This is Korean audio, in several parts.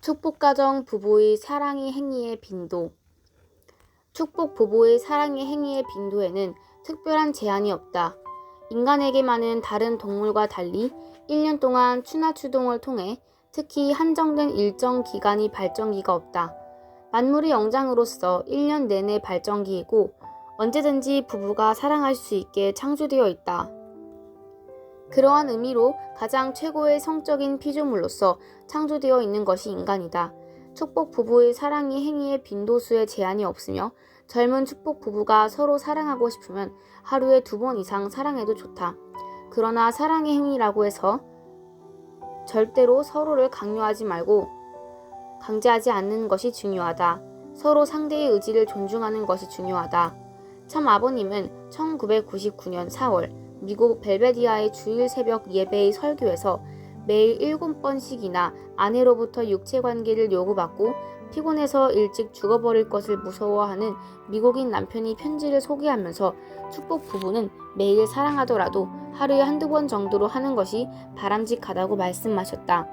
축복가정 부부의 사랑의 행위의 빈도. 축복 부부의 사랑의 행위의 빈도에는 특별한 제한이 없다. 인간에게만은 다른 동물과 달리 1년 동안 추나추동을 통해 특히 한정된 일정 기간이 발정기가 없다. 만물의 영장으로서 1년 내내 발정기이고 언제든지 부부가 사랑할 수 있게 창조되어 있다. 그러한 의미로 가장 최고의 성적인 피조물로서 창조되어 있는 것이 인간이다. 축복 부부의 사랑의 행위의 빈도수에 제한이 없으며 젊은 축복 부부가 서로 사랑하고 싶으면 하루에 2번 이상 사랑해도 좋다. 그러나 사랑의 행위라고 해서 절대로 서로를 강요하지 말고 강제하지 않는 것이 중요하다. 서로 상대의 의지를 존중하는 것이 중요하다. 참 아버님은 1999년 4월 미국 벨베디아의 주일 새벽 예배의 설교에서 매일 7번씩이나 아내로부터 육체 관계를 요구받고 피곤해서 일찍 죽어버릴 것을 무서워하는 미국인 남편이 편지를 소개하면서 축복 부부는 매일 사랑하더라도 하루에 1~2번 정도로 하는 것이 바람직하다고 말씀하셨다.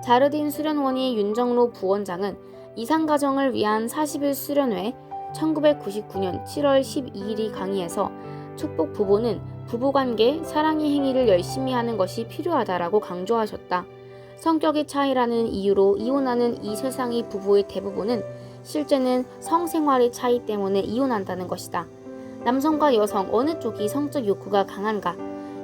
자르딘 수련원의 윤정로 부원장은 이상가정을 위한 40일 수련회 1999년 7월 12일이 강의에서 축복 부부는 부부관계, 사랑의 행위를 열심히 하는 것이 필요하다라고 강조하셨다. 성격의 차이라는 이유로 이혼하는 이 세상의 부부의 대부분은 실제는 성생활의 차이 때문에 이혼한다는 것이다. 남성과 여성 어느 쪽이 성적 욕구가 강한가?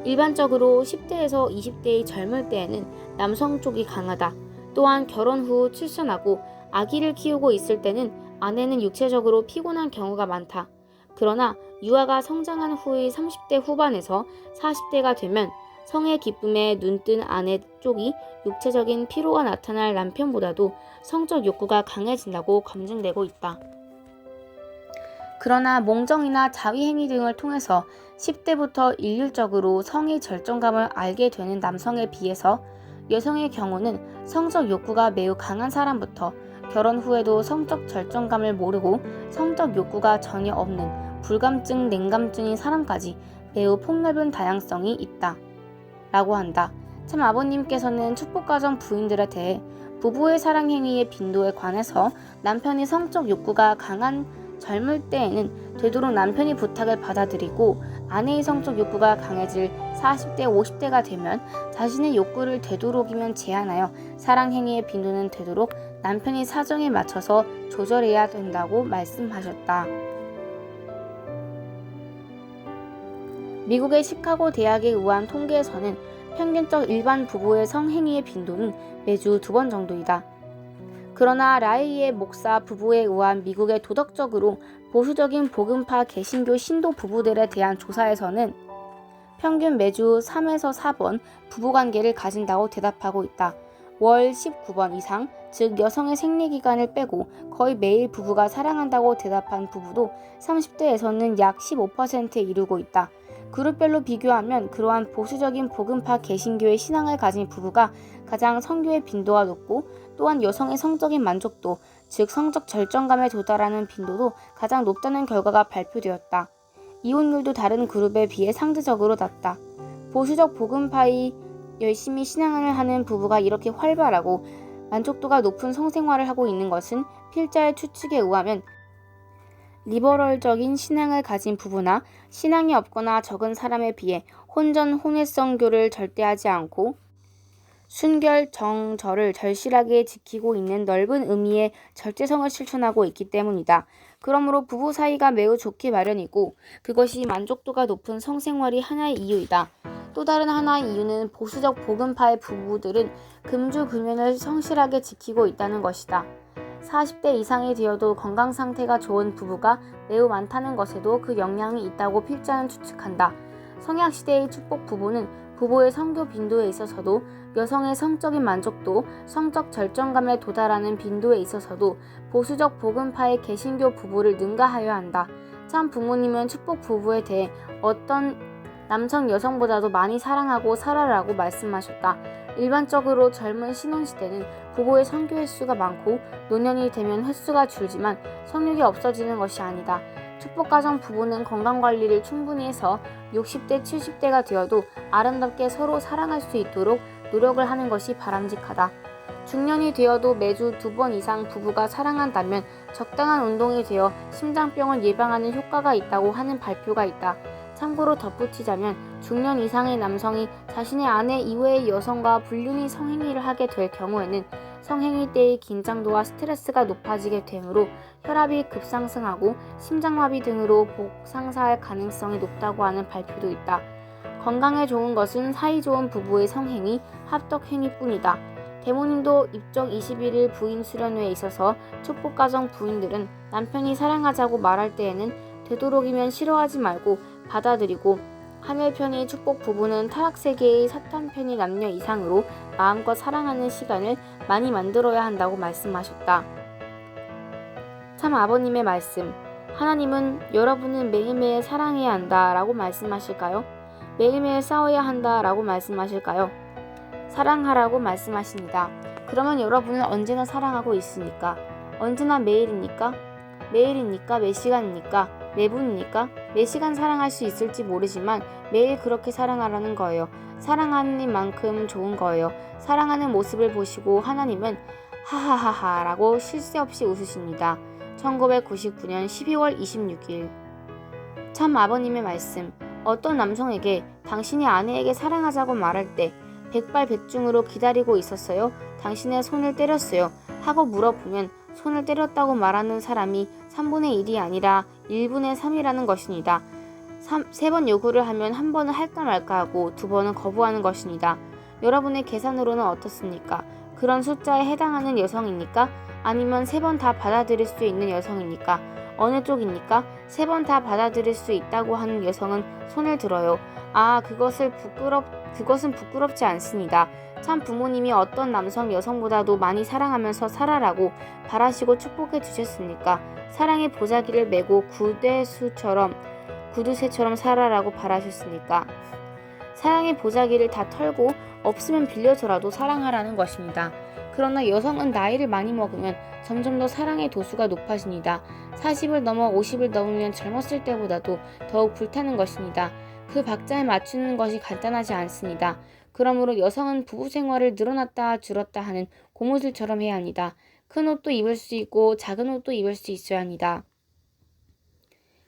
일반적으로 10대에서 20대의 젊을 때에는 남성 쪽이 강하다. 또한 결혼 후 출산하고 아기를 키우고 있을 때는 아내는 육체적으로 피곤한 경우가 많다. 그러나 유아가 성장한 후의 30대 후반에서 40대가 되면 성의 기쁨에 눈뜬 아내 쪽이 육체적인 피로가 나타날 남편보다도 성적 욕구가 강해진다고 검증되고 있다. 그러나 몽정이나 자위행위 등을 통해서 10대부터 일률적으로 성의 절정감을 알게 되는 남성에 비해서 여성의 경우는 성적 욕구가 매우 강한 사람부터 결혼 후에도 성적 절정감을 모르고 성적 욕구가 전혀 없는 불감증, 냉감증인 사람까지 매우 폭넓은 다양성이 있다. 라고 한다. 참 아버님께서는 축복가정 부인들에 대해 부부의 사랑 행위의 빈도에 관해서 남편이 성적 욕구가 강한 젊을 때에는 되도록 남편이 부탁을 받아들이고 아내의 성적 욕구가 강해질 40대, 50대가 되면 자신의 욕구를 되도록이면 제한하여 사랑 행위의 빈도는 되도록 남편이 사정에 맞춰서 조절해야 된다고 말씀하셨다. 미국의 시카고 대학에 의한 통계에서는 평균적 일반 부부의 성행위의 빈도는 매주 2번 정도이다. 그러나 라이의 목사 부부에 의한 미국의 도덕적으로 보수적인 복음파 개신교 신도 부부들에 대한 조사에서는 평균 매주 3에서 4번 부부관계를 가진다고 대답하고 있다. 월 19번 이상, 즉 여성의 생리기간을 빼고 거의 매일 부부가 사랑한다고 대답한 부부도 30대에서는 약 15%에 이르고 있다. 그룹별로 비교하면 그러한 보수적인 복음파 개신교의 신앙을 가진 부부가 가장 성교의 빈도가 높고 또한 여성의 성적인 만족도, 즉 성적 절정감에 도달하는 빈도도 가장 높다는 결과가 발표되었다. 이혼율도 다른 그룹에 비해 상대적으로 낮다. 보수적 복음파의 열심히 신앙을 하는 부부가 이렇게 활발하고 만족도가 높은 성생활을 하고 있는 것은 필자의 추측에 의하면 리버럴적인 신앙을 가진 부부나 신앙이 없거나 적은 사람에 비해 혼전 혼외성교를 절대 하지 않고 순결 정절을 절실하게 지키고 있는 넓은 의미의 절제성을 실천하고 있기 때문이다. 그러므로 부부 사이가 매우 좋기 마련이고 그것이 만족도가 높은 성생활이 하나의 이유이다. 또 다른 하나의 이유는 보수적 복음파의 부부들은 금주 금연을 성실하게 지키고 있다는 것이다. 40대 이상이 되어도 건강 상태가 좋은 부부가 매우 많다는 것에도 그 영향이 있다고 필자는 추측한다. 성약시대의 축복 부부는 부부의 성교 빈도에 있어서도 여성의 성적인 만족도, 성적 절정감에 도달하는 빈도에 있어서도 보수적 복음파의 개신교 부부를 능가하여야 한다. 참 부모님은 축복 부부에 대해 어떤 남성 여성보다도 많이 사랑하고 살아라고 말씀하셨다. 일반적으로 젊은 신혼시대는 부부의 성교 횟수가 많고 노년이 되면 횟수가 줄지만 성욕이 없어지는 것이 아니다. 축복가정 부부는 건강관리를 충분히 해서 60대, 70대가 되어도 아름답게 서로 사랑할 수 있도록 노력을 하는 것이 바람직하다. 중년이 되어도 매주 2번 이상 부부가 사랑한다면 적당한 운동이 되어 심장병을 예방하는 효과가 있다고 하는 발표가 있다. 참고로 덧붙이자면 중년 이상의 남성이 자신의 아내 이외의 여성과 불륜의 성행위를 하게 될 경우에는 성행위 때의 긴장도와 스트레스가 높아지게 되므로 혈압이 급상승하고 심장마비 등으로 복상사할 가능성이 높다고 하는 발표도 있다. 건강에 좋은 것은 사이 좋은 부부의 성행위, 합덕행위뿐이다. 대모님도 입적 21일 부인 수련회에 있어서 축복가정 부인들은 남편이 사랑하자고 말할 때에는 되도록이면 싫어하지 말고 받아들이고 하늘편의 축복 부부는 타락세계의 사탄편의 남녀 이상으로 마음껏 사랑하는 시간을 많이 만들어야 한다고 말씀하셨다. 참 아버님의 말씀. 하나님은 여러분은 매일매일 사랑해야 한다 라고 말씀하실까요? 매일매일 싸워야 한다 라고 말씀하실까요? 사랑하라고 말씀하십니다. 그러면 여러분은 언제나 사랑하고 있으니까? 언제나 매일입니까? 매일입니까? 매 시간입니까? 매분입니까? 매 시간 사랑할 수 있을지 모르지만 매일 그렇게 사랑하라는 거예요. 사랑하는 만큼 좋은 거예요. 사랑하는 모습을 보시고 하나님은 하하하하 라고 쉴 새 없이 웃으십니다. 1999년 12월 26일. 참 아버님의 말씀. 어떤 남성에게 당신이 아내에게 사랑하자고 말할 때 백발백중으로 기다리고 있었어요? 당신의 손을 때렸어요? 하고 물어보면 손을 때렸다고 말하는 사람이 3분의 1이 아니라 1분의 3이라는 것입니다. 3번 요구를 하면 한 번은 할까 말까 하고 2번은 거부하는 것입니다. 여러분의 계산으로는 어떻습니까? 그런 숫자에 해당하는 여성입니까? 아니면 3번 다 받아들일 수 있는 여성입니까? 어느 쪽입니까? 3번 다 받아들일 수 있다고 하는 여성은 손을 들어요. 그것은 부끄럽지 않습니다. 참 부모님이 어떤 남성 여성보다도 많이 사랑하면서 살아라고 바라시고 축복해 주셨습니까? 사랑의 보자기를 메고 구두쇠처럼 살아라고 바라셨습니까? 사랑의 보자기를 다 털고 없으면 빌려서라도 사랑하라는 것입니다. 그러나 여성은 나이를 많이 먹으면 점점 더 사랑의 도수가 높아집니다. 40을 넘어 50을 넘으면 젊었을 때보다도 더욱 불타는 것입니다. 그 박자에 맞추는 것이 간단하지 않습니다. 그러므로 여성은 부부 생활을 늘어났다 줄었다 하는 고무줄처럼 해야 합니다. 큰 옷도 입을 수 있고 작은 옷도 입을 수 있어야 합니다.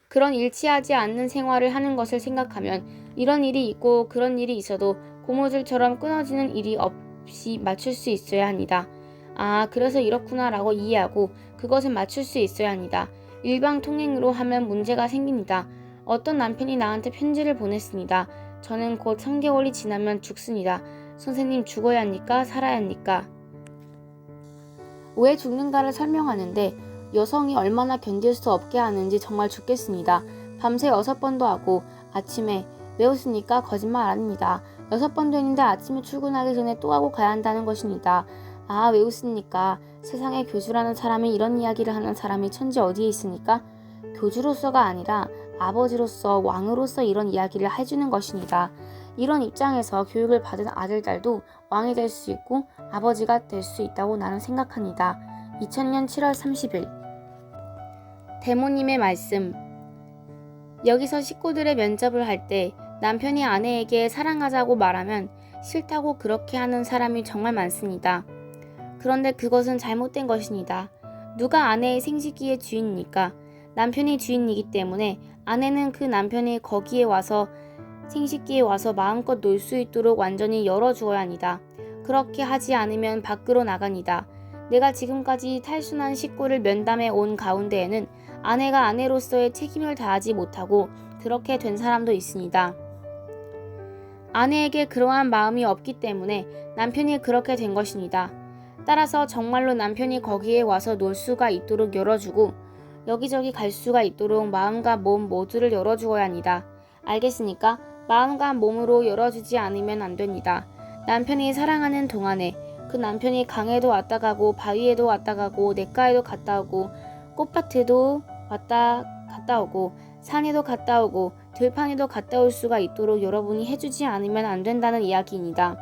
그런 일치하지 않는 생활을 하는 것을 생각하면 이런 일이 있고 그런 일이 있어도 고무줄처럼 끊어지는 일이 없이 맞출 수 있어야 합니다. 아, 그래서 이렇구나 라고 이해하고 그것을 맞출 수 있어야 합니다. 일방통행으로 하면 문제가 생깁니다. 어떤 남편이 나한테 편지를 보냈습니다. 저는 곧 3개월이 지나면 죽습니다. 선생님, 죽어야 합니까? 살아야 합니까? 왜 죽는가를 설명하는데 여성이 얼마나 견딜 수 없게 하는지 정말 죽겠습니다. 밤새 6번도 하고 아침에 왜 웃습니까? 거짓말 아닙니다. 6번도 했는데 아침에 출근하기 전에 또 하고 가야 한다는 것입니다. 아, 왜 웃습니까? 세상에 교주라는 사람이 이런 이야기를 하는 사람이 천지 어디에 있습니까? 교주로서가 아니라 아버지로서 왕으로서 이런 이야기를 해주는 것입니다. 이런 입장에서 교육을 받은 아들, 딸도 왕이 될 수 있고 아버지가 될 수 있다고 나는 생각합니다. 2000년 7월 30일. 대모님의 말씀. 여기서 식구들의 면접을 할 때 남편이 아내에게 사랑하자고 말하면 싫다고 그렇게 하는 사람이 정말 많습니다. 그런데 그것은 잘못된 것입니다. 누가 아내의 생식기의 주인입니까? 남편이 주인이기 때문에 아내는 그 남편이 거기에 와서 생식기에 와서 마음껏 놀 수 있도록 완전히 열어주어야 합니다. 그렇게 하지 않으면 밖으로 나갑니다. 내가 지금까지 탈순한 식구를 면담해 온 가운데에는 아내가 아내로서의 책임을 다하지 못하고 그렇게 된 사람도 있습니다. 아내에게 그러한 마음이 없기 때문에 남편이 그렇게 된 것입니다. 따라서 정말로 남편이 거기에 와서 놀 수가 있도록 열어주고 여기저기 갈 수가 있도록 마음과 몸 모두를 열어주어야 합니다. 알겠습니까? 마음과 몸으로 열어주지 않으면 안 됩니다. 남편이 사랑하는 동안에 그 남편이 강에도 왔다 가고 바위에도 왔다 가고 냇가에도 갔다 오고 꽃밭에도 왔다 갔다 오고 산에도 갔다 오고 들판에도 갔다 올 수가 있도록 여러분이 해주지 않으면 안 된다는 이야기입니다.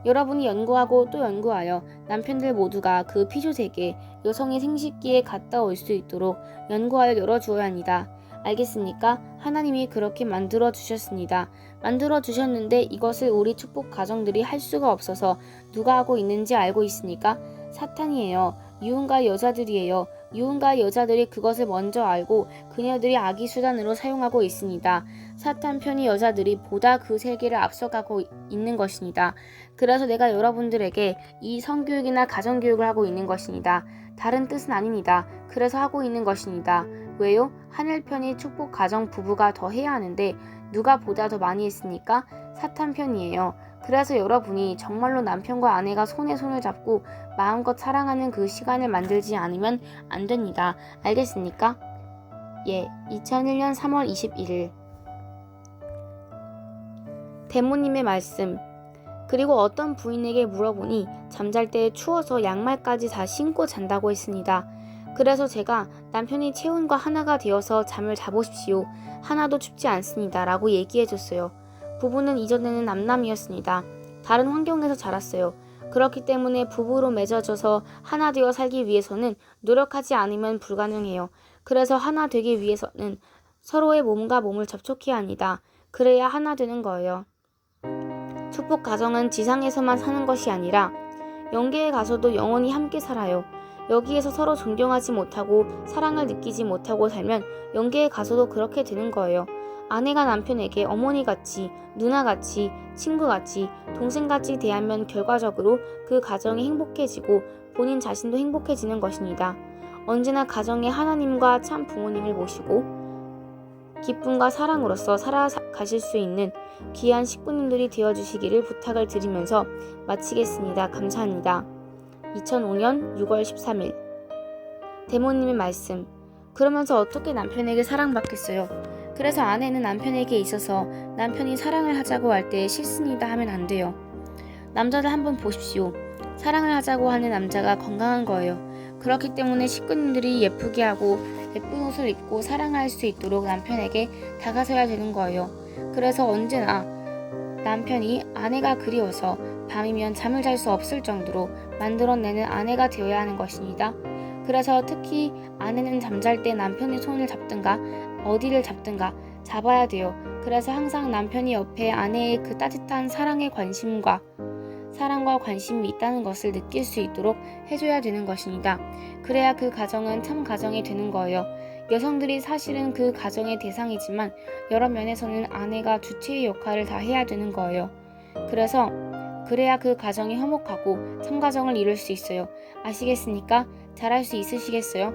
여러분이 연구하고 또 연구하여 남편들 모두가 그 피조세계 여성의 생식기에 갔다 올 수 있도록 연구하여 열어주어야 합니다. 알겠습니까? 하나님이 그렇게 만들어 주셨습니다. 만들어 주셨는데 이것을 우리 축복 가정들이 할 수가 없어서 누가 하고 있는지 알고 있습니까? 사탄이에요. 유흥가 여자들이에요. 유흥가 여자들이 그것을 먼저 알고 그녀들이 악의 수단으로 사용하고 있습니다. 사탄 편의 여자들이 보다 그 세계를 앞서가고 있는 것입니다. 그래서 내가 여러분들에게 이 성교육이나 가정교육을 하고 있는 것입니다. 다른 뜻은 아닙니다. 그래서 하고 있는 것입니다. 왜요? 하늘편이 축복 가정 부부가 더 해야 하는데 누가 보다 더 많이 했습니까? 사탄 편이에요. 그래서 여러분이 정말로 남편과 아내가 손에 손을 잡고 마음껏 사랑하는 그 시간을 만들지 않으면 안 됩니다. 알겠습니까? 2001년 3월 21일 대모님의 말씀. 그리고 어떤 부인에게 물어보니 잠잘 때 추워서 양말까지 다 신고 잔다고 했습니다. 그래서 제가 남편이 체온과 하나가 되어서 잠을 자보십시오. 하나도 춥지 않습니다. 라고 얘기해줬어요. 부부는 이전에는 남남이었습니다. 다른 환경에서 자랐어요. 그렇기 때문에 부부로 맺어져서 하나 되어 살기 위해서는 노력하지 않으면 불가능해요. 그래서 하나 되기 위해서는 서로의 몸과 몸을 접촉해야 합니다. 그래야 하나 되는 거예요. 축복 가정은 지상에서만 사는 것이 아니라 영계에 가서도 영원히 함께 살아요. 여기에서 서로 존경하지 못하고 사랑을 느끼지 못하고 살면 영계에 가서도 그렇게 되는 거예요. 아내가 남편에게 어머니같이, 누나같이, 친구같이, 동생같이 대하면 결과적으로 그 가정이 행복해지고 본인 자신도 행복해지는 것입니다. 언제나 가정에 하나님과 참 부모님을 모시고 기쁨과 사랑으로서 살아가실 수 있는 귀한 식구님들이 되어주시기를 부탁을 드리면서 마치겠습니다. 감사합니다. 2005년 6월 13일 대모님의 말씀. 그러면서 어떻게 남편에게 사랑받겠어요? 그래서 아내는 남편에게 있어서 남편이 사랑을 하자고 할 때 싫습니다 하면 안 돼요. 남자들 한번 보십시오. 사랑을 하자고 하는 남자가 건강한 거예요. 그렇기 때문에 식구님들이 예쁘게 하고 예쁜 옷을 입고 사랑할 수 있도록 남편에게 다가서야 되는 거예요. 그래서 언제나 남편이 아내가 그리워서 밤이면 잠을 잘 수 없을 정도로 만들어내는 아내가 되어야 하는 것입니다. 그래서 특히 아내는 잠잘 때 남편의 손을 잡든가 어디를 잡든가 잡아야 돼요. 그래서 항상 남편이 옆에 아내의 그 따뜻한 사랑과 관심이 있다는 것을 느낄 수 있도록 해줘야 되는 것입니다. 그래야 그 가정은 참 가정이 되는 거예요. 여성들이 사실은 그 가정의 대상이지만 여러 면에서는 아내가 주체의 역할을 다 해야 되는 거예요. 그래야 그 가정이 화목하고 참 가정을 이룰 수 있어요. 아시겠습니까? 잘할 수 있으시겠어요?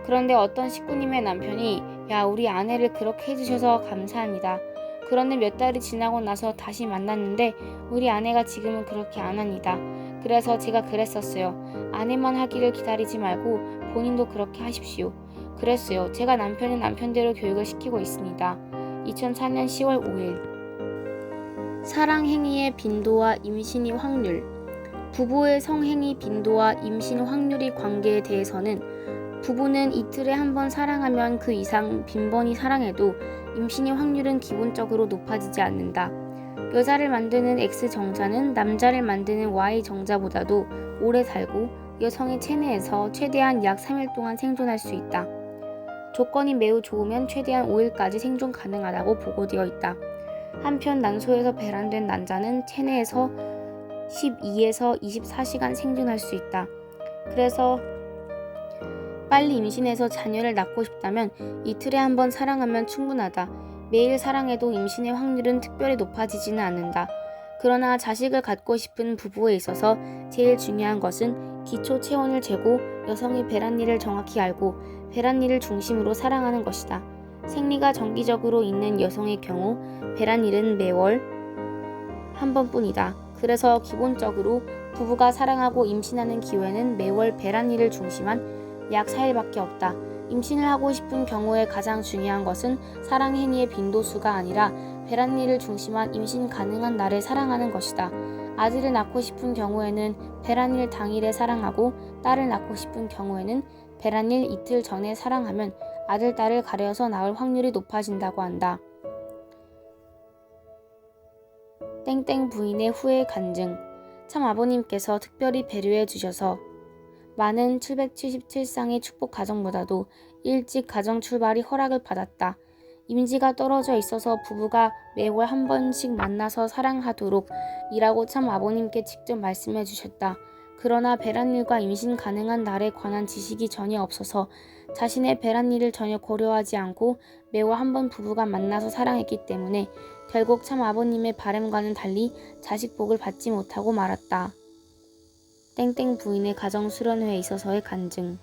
그런데 어떤 식구님의 남편이 야, 우리 아내를 그렇게 해주셔서 감사합니다. 그런데 몇 달이 지나고 나서 다시 만났는데 우리 아내가 지금은 그렇게 안 합니다. 그래서 제가 그랬었어요. 아내만 하기를 기다리지 말고 본인도 그렇게 하십시오. 그랬어요. 제가 남편은 남편대로 교육을 시키고 있습니다. 2004년 10월 5일 사랑 행위의 빈도와 임신의 확률. 부부의 성행위 빈도와 임신 확률의 관계에 대해서는 부부는 이틀에 한 번 사랑하면 그 이상 빈번히 사랑해도 임신의 확률은 기본적으로 높아지지 않는다. 여자를 만드는 X정자는 남자를 만드는 Y정자보다도 오래 살고 여성의 체내에서 최대한 약 3일 동안 생존할 수 있다. 조건이 매우 좋으면 최대한 5일까지 생존 가능하다고 보고되어 있다. 한편 난소에서 배란된 난자는 체내에서 12에서 24시간 생존할 수 있다. 그래서 빨리 임신해서 자녀를 낳고 싶다면 이틀에 한 번 사랑하면 충분하다. 매일 사랑해도 임신의 확률은 특별히 높아지지는 않는다. 그러나 자식을 갖고 싶은 부부에 있어서 제일 중요한 것은 기초 체온을 재고 여성이 배란일을 정확히 알고 배란일을 중심으로 사랑하는 것이다. 생리가 정기적으로 있는 여성의 경우 배란일은 매월 한 번뿐이다. 그래서 기본적으로 부부가 사랑하고 임신하는 기회는 매월 배란일을 중심한 약 4일밖에 없다. 임신을 하고 싶은 경우에 가장 중요한 것은 사랑 행위의 빈도수가 아니라 배란일을 중심한 임신 가능한 날에 사랑하는 것이다. 아들을 낳고 싶은 경우에는 배란일 당일에 사랑하고 딸을 낳고 싶은 경우에는 배란일 이틀 전에 사랑하면 아들, 딸을 가려서 낳을 확률이 높아진다고 한다. 땡땡 부인의 후회 간증. 참 아버님께서 특별히 배려해 주셔서 많은 777쌍의 축복 가정보다도 일찍 가정 출발이 허락을 받았다. 이미지가 떨어져 있어서 부부가 매월 한 번씩 만나서 사랑하도록 이라고 참 아버님께 직접 말씀해 주셨다. 그러나 배란일과 임신 가능한 날에 관한 지식이 전혀 없어서 자신의 배란일을 전혀 고려하지 않고 매월 한 번 부부가 만나서 사랑했기 때문에 결국 참 아버님의 바람과는 달리 자식 복을 받지 못하고 말았다. 땡땡 부인의 가정 수련회에 있어서의 간증.